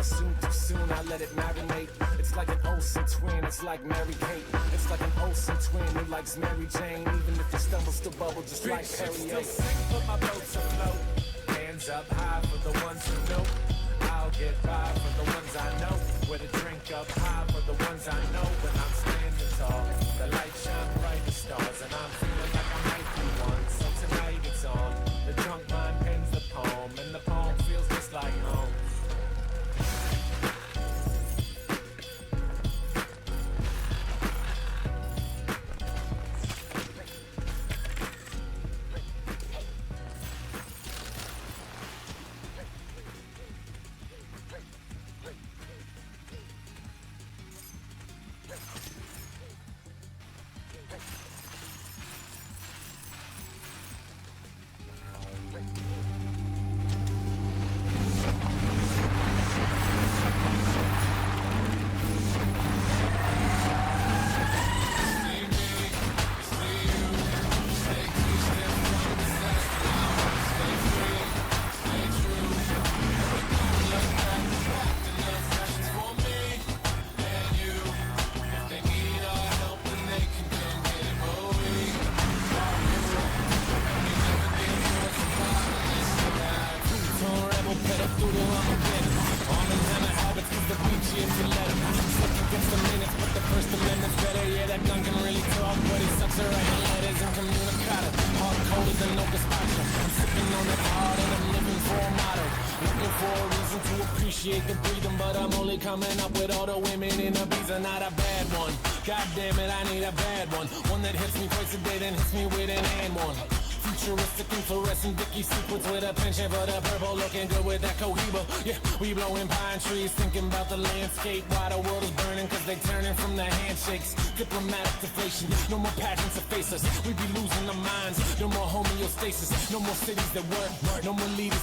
or soon, too soon, I let it marinate. It's like an Olsen twin, it's like Mary Kate. It's like an Olsen twin who likes Mary Jane. Even if you stumble, still bubble just like Perrier. Put my boats afloat, hands up high for the ones who know. I'll get by for the ones I know. With a drink up high for the ones I know. When I'm standing tall, the light shine bright as stars, and I'm feeling like I might be one. So tonight it's on. The drunk mind pens the poem, and the poem feels just like home. The breathing, but I'm only coming up with all the women in the bees are not a bad one. God damn it, I need a bad one. One that hits me twice a day, then hits me with an and one. Futuristic and fluorescent Dickie sequence with a penchant for the purple, looking good with that Cohiba. Yeah, we blowing pine trees, thinking about the landscape while the world is burning, cause they turning from the handshakes. Diplomatic deflation, no more pageants to face us. We be losing our minds, no more homeostasis, no more cities that work, no more leaders